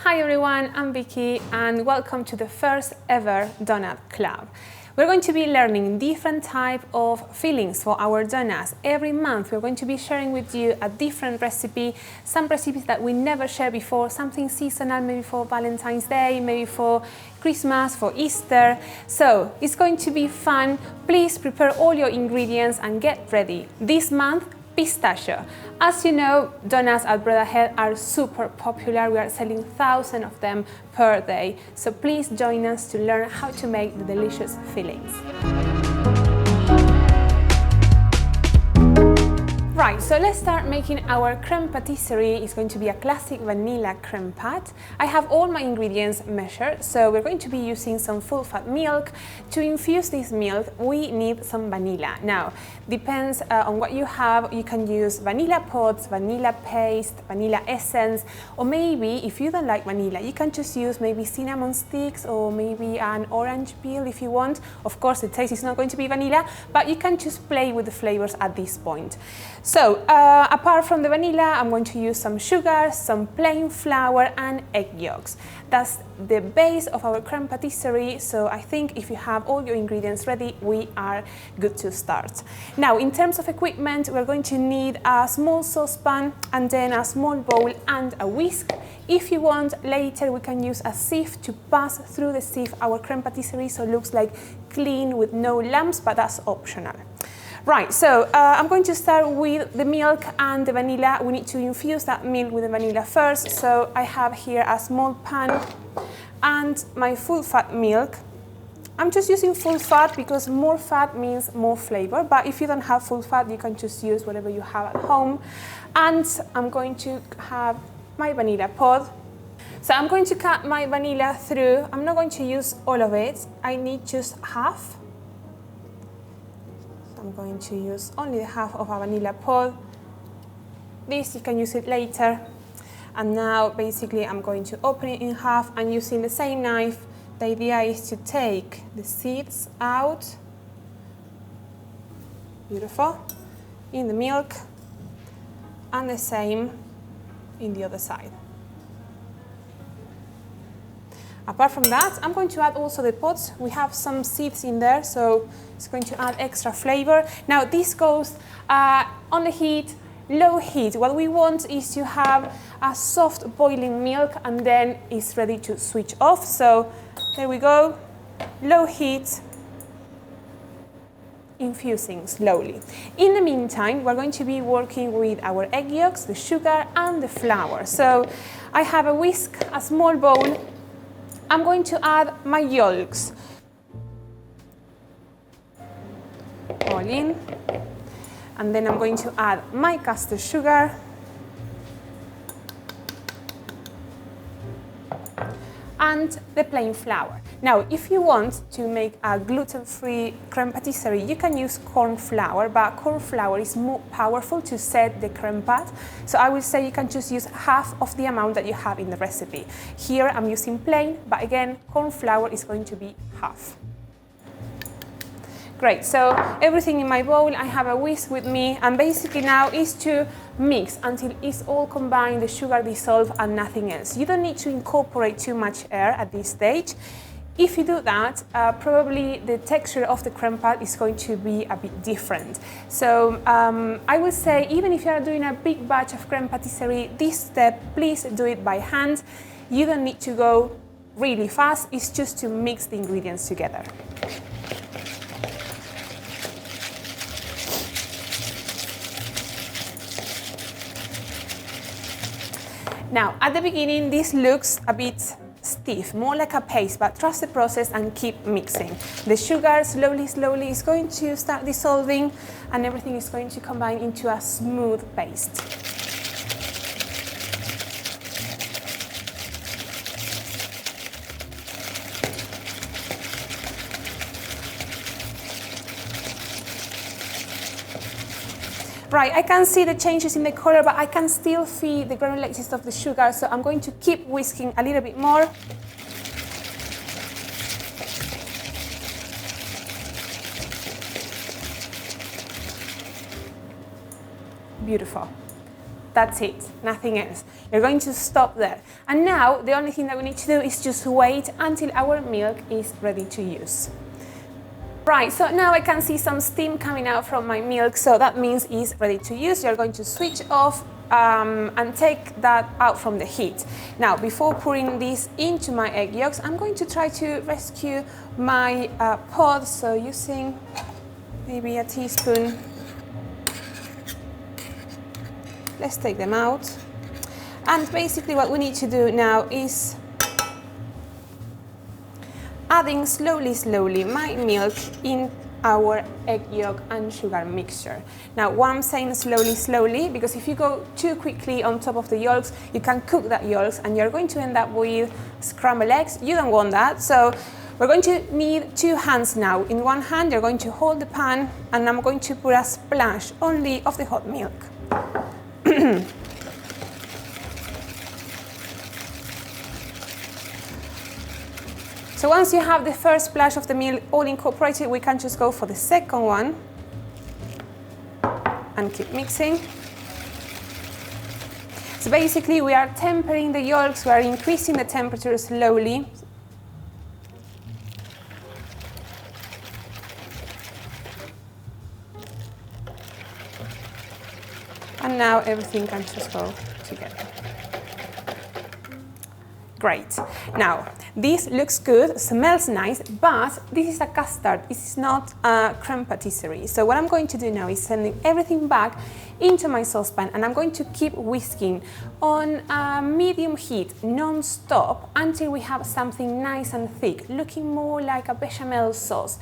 Hi everyone, I'm Vicky and welcome to the first ever Doughnut Club. We're going to be learning different type of fillings for our donuts. Every month we're going to be sharing with you a different recipe, some recipes that we never shared before, something seasonal, maybe for Valentine's Day, maybe for Christmas, for Easter. So it's going to be fun. Please prepare all your ingredients and get ready. This month, pistachio. As you know, donuts at Bread Ahead are super popular. We are selling thousands of them per day. So please join us to learn how to make the delicious fillings. Right, so let's start making our creme patisserie. It's going to be a classic vanilla creme pat. I have all my ingredients measured, so we're going to be using some full-fat milk. To infuse this milk, we need some vanilla. Now, depends on what you have. You can use vanilla pods, vanilla paste, vanilla essence, or maybe if you don't like vanilla, you can just use maybe cinnamon sticks or maybe an orange peel if you want. Of course, the taste is not going to be vanilla, but you can just play with the flavors at this point. So, apart from the vanilla, I'm going to use some sugar, some plain flour and egg yolks. That's the base of our creme patisserie, so I think if you have all your ingredients ready, we are good to start. Now, in terms of equipment, we're going to need a small saucepan and then a small bowl and a whisk. If you want, later we can use a sieve to pass through the sieve our creme patisserie so it looks like clean with no lumps, but that's optional. Right, so I'm going to start with the milk and the vanilla. We need to infuse that milk with the vanilla first. So I have here a small pan and my full fat milk. I'm just using full fat because more fat means more flavor, but if you don't have full fat, you can just use whatever you have at home. And I'm going to have my vanilla pod. So I'm going to cut my vanilla through. I'm not going to use all of it. I need just half. I'm going to use only half of a vanilla pod. This, you can use it later. And now, basically, I'm going to open it in half and using the same knife, the idea is to take the seeds out. Beautiful. In the milk. And the same in the other side. Apart from that, I'm going to add also the pods. We have some seeds in there, so it's going to add extra flavor. Now this goes on the heat, low heat. What we want is to have a soft boiling milk and then it's ready to switch off. So there we go, low heat, infusing slowly. In the meantime, we're going to be working with our egg yolks, the sugar and the flour. So I have a whisk, a small bowl. I'm going to add my yolks, all in, and then I'm going to add my custard sugar, and the plain flour. Now, if you want to make a gluten-free creme patisserie, you can use corn flour, but corn flour is more powerful to set the creme pat. So I will say you can just use half of the amount that you have in the recipe. Here I'm using plain, but again, corn flour is going to be half. Great, so everything in my bowl, I have a whisk with me, and basically now is to mix until it's all combined, the sugar dissolved and nothing else. You don't need to incorporate too much air at this stage. If you do that, probably the texture of the creme pat is going to be a bit different. So I will say, even if you are doing a big batch of creme patisserie, this step, please do it by hand. You don't need to go really fast, it's just to mix the ingredients together. Now, at the beginning, this looks a bit stiff, more like a paste, but trust the process and keep mixing. The sugar slowly is going to start dissolving and everything is going to combine into a smooth paste. Right, I can see the changes in the color, but I can still feel the granules of the sugar, so I'm going to keep whisking a little bit more. Beautiful. That's it, nothing else. You're going to stop there. And now the only thing that we need to do is just wait until our milk is ready to use. Right, so now I can see some steam coming out from my milk, so that means it's ready to use. You're going to switch off and take that out from the heat. Now, before pouring this into my egg yolks, I'm going to try to rescue my pods, so using maybe a teaspoon. Let's take them out. And basically what we need to do now is adding slowly my milk in our egg yolk and sugar mixture. Now, why I'm saying slowly, because if you go too quickly on top of the yolks, you can cook that yolks and you're going to end up with scrambled eggs. You don't want that, so we're going to need 2 hands now. In one hand, you're going to hold the pan, and I'm going to put a splash only of the hot milk. So once you have the first splash of the milk all incorporated, we can just go for the second one and keep mixing. So basically we are tempering the yolks, we are increasing the temperature slowly. And now everything can just go together. Great. Now, this looks good, smells nice, but this is a custard. This is not a creme patisserie. So what I'm going to do now is sending everything back into my saucepan, and I'm going to keep whisking on a medium heat, non-stop, until we have something nice and thick, looking more like a bechamel sauce.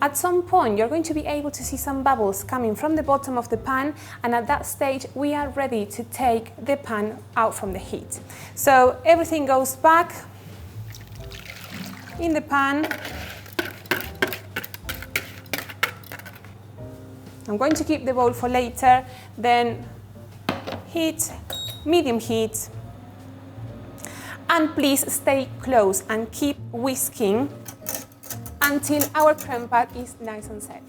At some point, you're going to be able to see some bubbles coming from the bottom of the pan, and at that stage, we are ready to take the pan out from the heat. So everything goes back in the pan. I'm going to keep the bowl for later, then heat, medium heat, and please stay close and keep whisking until our creme pat is nice and set.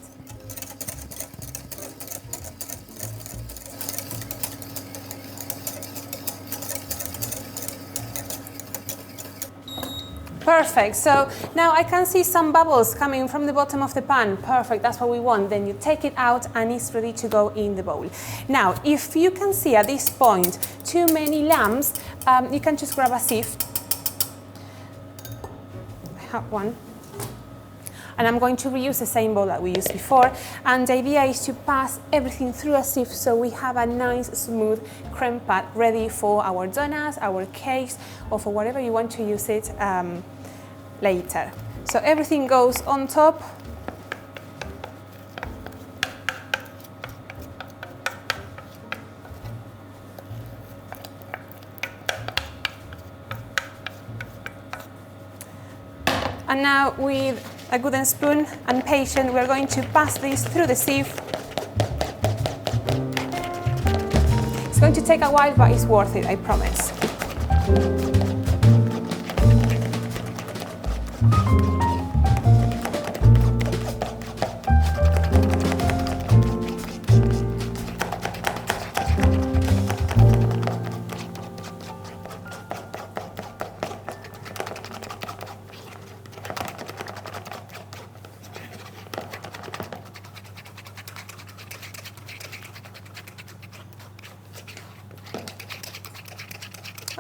Perfect, so now I can see some bubbles coming from the bottom of the pan. Perfect, that's what we want. Then you take it out and it's ready to go in the bowl. Now, if you can see at this point too many lumps, you can just grab a sieve. I have one. And I'm going to reuse the same bowl that we used before. And the idea is to pass everything through a sieve so we have a nice smooth creme pat ready for our donuts, our cakes, or for whatever you want to use it later. So everything goes on top. And now with a wooden spoon and patient, we're going to pass this through the sieve. It's going to take a while, but it's worth it, I promise.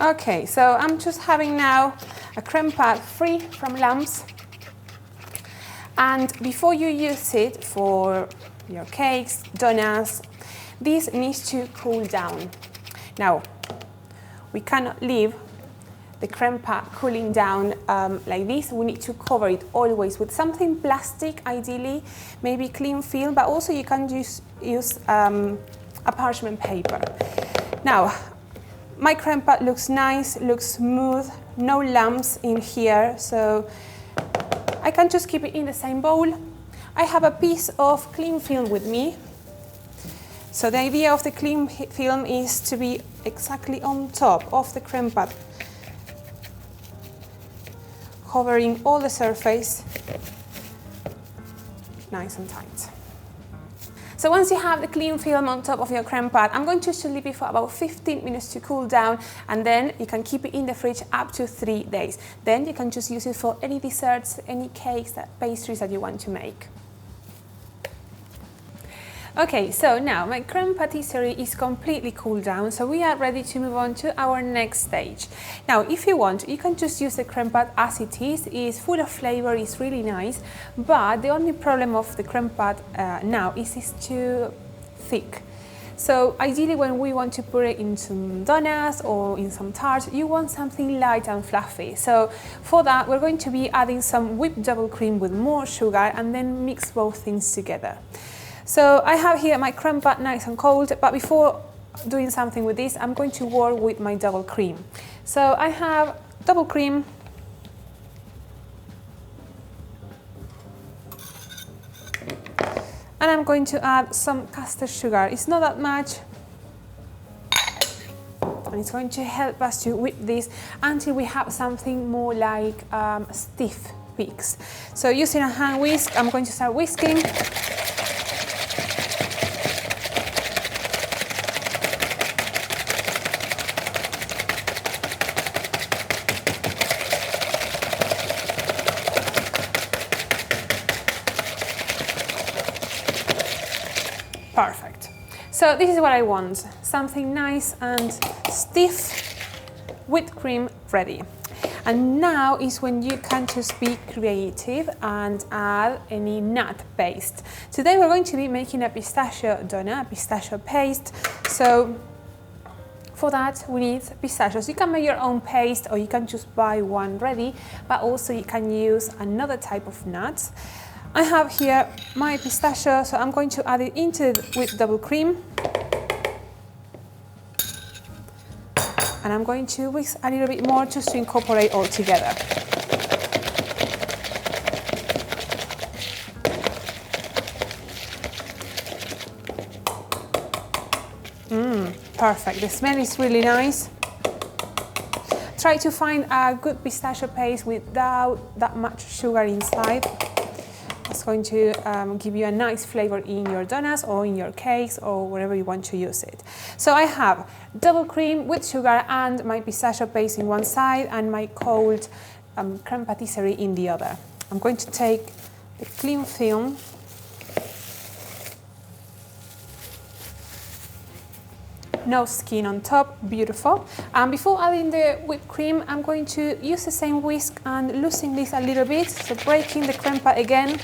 Okay, so I'm just having now a creme pat free from lumps. And before you use it for your cakes, donuts, this needs to cool down. Now, we cannot leave the creme pat cooling down like this. We need to cover it always with something plastic, ideally, maybe cling film, but also you can use a parchment paper. Now, my creme pat looks nice, looks smooth, no lumps in here, so I can just keep it in the same bowl. I have a piece of cling film with me. So the idea of the cling film is to be exactly on top of the creme pat, covering all the surface, nice and tight. So once you have the cling film on top of your creme pad, I'm going to leave it for about 15 minutes to cool down, and then you can keep it in the fridge up to 3 days. Then you can just use it for any desserts, any cakes, pastries that you want to make. Okay, so now my creme patisserie is completely cooled down, so we are ready to move on to our next stage. Now, if you want, you can just use the creme pad as it is. It's full of flavor, it's really nice, but the only problem of the creme pad now is it's too thick. So ideally when we want to put it in some donuts or in some tarts, you want something light and fluffy. So for that, we're going to be adding some whipped double cream with more sugar and then mix both things together. So I have here my creme pad nice and cold, but before doing something with this, I'm going to work with my double cream. So I have double cream, and I'm going to add some caster sugar. It's not that much, and it's going to help us to whip this until we have something more like stiff peaks. So using a hand whisk, I'm going to start whisking. Perfect. So this is what I want, something nice and stiff, whipped cream ready. And now is when you can just be creative and add any nut paste. Today we're going to be making a pistachio donut, pistachio paste. So for that we need pistachios. You can make your own paste or you can just buy one ready, but also you can use another type of nuts. I have here my pistachio, so I'm going to add it into with double cream. And I'm going to whisk a little bit more just to incorporate all together. Perfect, the smell is really nice. Try to find a good pistachio paste without that much sugar inside. It's going to give you a nice flavor in your donuts or in your cakes or wherever you want to use it. So I have double cream with sugar and my pistachio paste in one side and my cold creme patisserie in the other. I'm going to take the cling film no skin on top, beautiful. Before adding the whipped cream, I'm going to use the same whisk and loosen this a little bit, so breaking the creme pad again.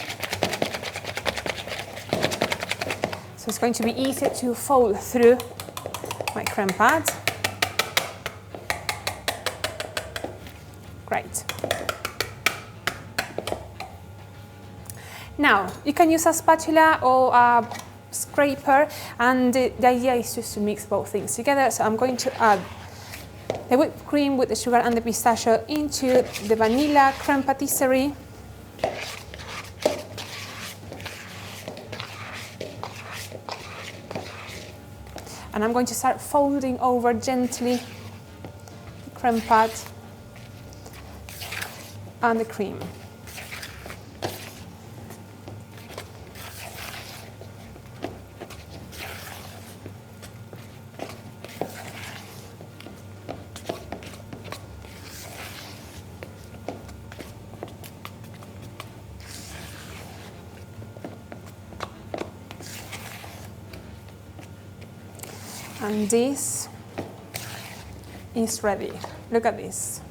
So it's going to be easier to fold through my creme pad. Great. Now, you can use a spatula or a scraper, and the idea is just to mix both things together. So I'm going to add the whipped cream with the sugar and the pistachio into the vanilla creme patisserie. And I'm going to start folding over gently the creme pad and the cream. And this is ready. Look at this.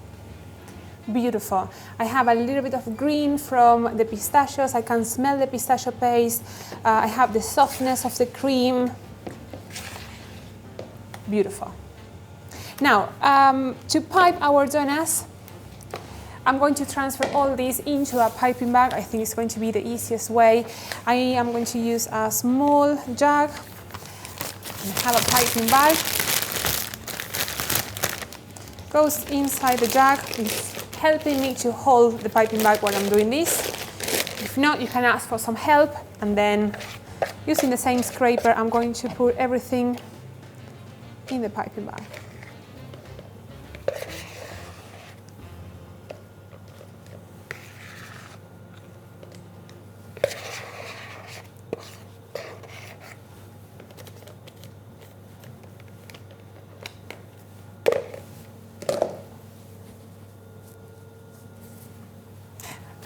Beautiful. I have a little bit of green from the pistachios. I can smell the pistachio paste. I have the softness of the cream. Beautiful. Now, to pipe our donuts, I'm going to transfer all this into a piping bag. I think it's going to be the easiest way. I am going to use a small jug. I have a piping bag. Goes inside the jug. It's helping me to hold the piping bag while I'm doing this. If not, you can ask for some help, and then using the same scraper, I'm going to put everything in the piping bag.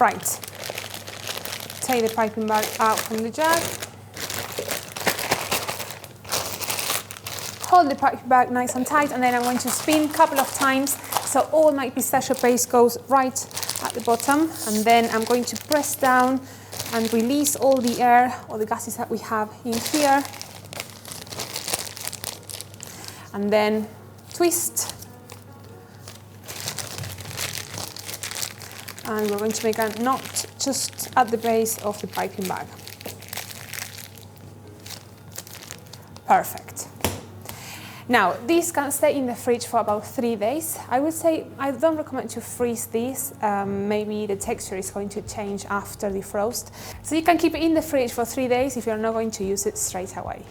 Right, take the piping bag out from the jug. Hold the piping bag nice and tight, and then I'm going to spin a couple of times so all my pistachio paste goes right at the bottom, and then I'm going to press down and release all the air, all the gases that we have in here. And then twist. And we're going to make a knot just at the base of the piping bag. Perfect. Now, these can stay in the fridge for about 3 days. I would say I don't recommend to freeze these. Maybe the texture is going to change after the frost. So you can keep it in the fridge for 3 days if you're not going to use it straight away.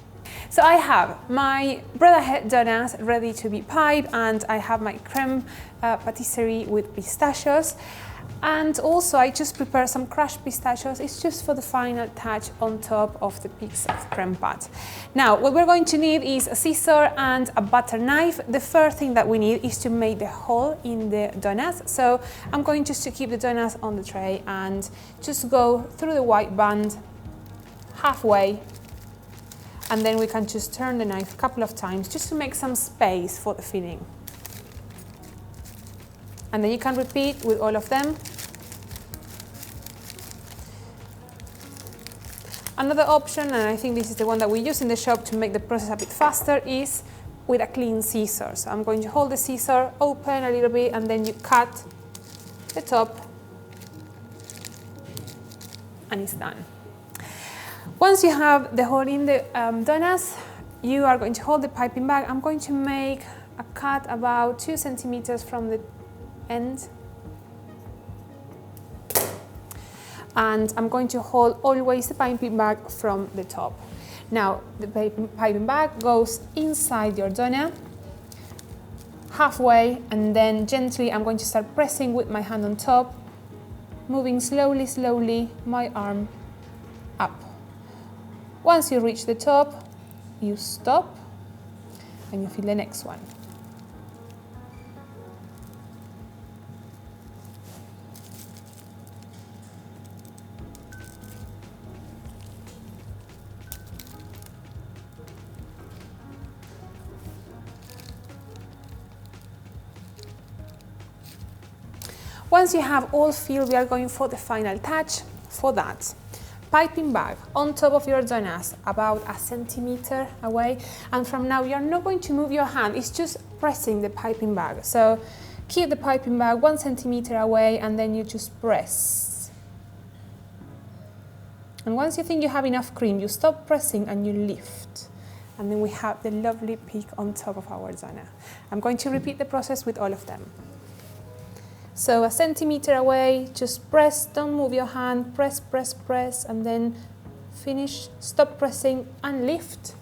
So I have my bread donuts ready to be piped, and I have my creme patisserie with pistachios. And also I just prepared some crushed pistachios. It's just for the final touch on top of the piece of creme pat. Now, what we're going to need is a scissor and a butter knife. The first thing that we need is to make the hole in the donuts. So I'm going just to keep the donuts on the tray and just go through the white band halfway. And then we can just turn the knife a couple of times just to make some space for the filling. And then you can repeat with all of them. Another option, and I think this is the one that we use in the shop to make the process a bit faster, is with a clean scissor. So I'm going to hold the scissor open a little bit, and then you cut the top, and it's done. Once you have the hole in the donuts, you are going to hold the piping bag. I'm going to make a cut about 2 centimeters from the end, and I'm going to hold always the piping bag from the top. Now the piping bag goes inside your donut halfway, and then gently I'm going to start pressing with my hand on top, moving slowly my arm up. Once you reach the top, you stop and you fill the next one. Once you have all filled, we are going for the final touch. For that, piping bag on top of your donuts about 1 centimeter away, and from now you're not going to move your hand, it's just pressing the piping bag. So keep the piping bag 1 centimeter away, and then you just press. And once you think you have enough cream, you stop pressing and you lift. And then we have the lovely peak on top of our donut. I'm going to repeat the process with all of them. So 1 centimeter away, just press, don't move your hand, press, and then finish, stop pressing and lift.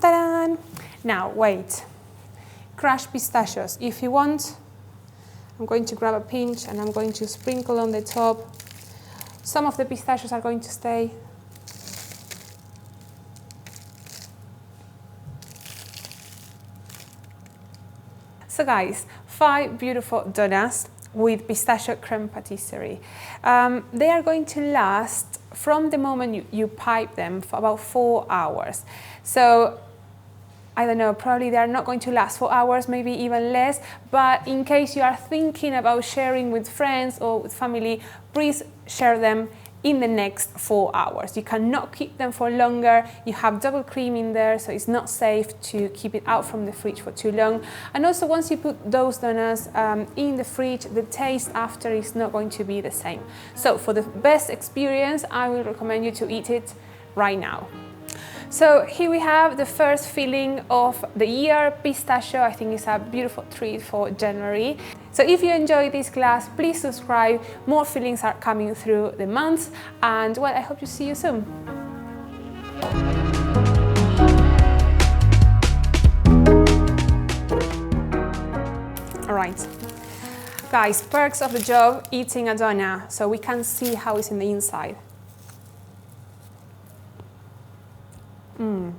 Ta-da! Now wait, crushed pistachios. If you want, I'm going to grab a pinch and I'm going to sprinkle on the top. Some of the pistachios are going to stay. So guys, 5 beautiful donuts with pistachio creme patisserie. They are going to last from the moment you pipe them for about 4 hours. So I don't know, probably they are not going to last 4 hours, maybe even less, but in case you are thinking about sharing with friends or with family, please share them in the next 4 hours. You cannot keep them for longer. You have double cream in there, so it's not safe to keep it out from the fridge for too long. And also, once you put those donuts in the fridge, the taste after is not going to be the same. So for the best experience, I will recommend you to eat it right now. So here we have the first filling of the year, pistachio. I think it's a beautiful treat for January. So if you enjoyed this class, please subscribe. More fillings are coming through the months, and well, I hope to see you soon. All right, guys, perks of the job, eating a donut, so we can see how it's in the inside. Mm.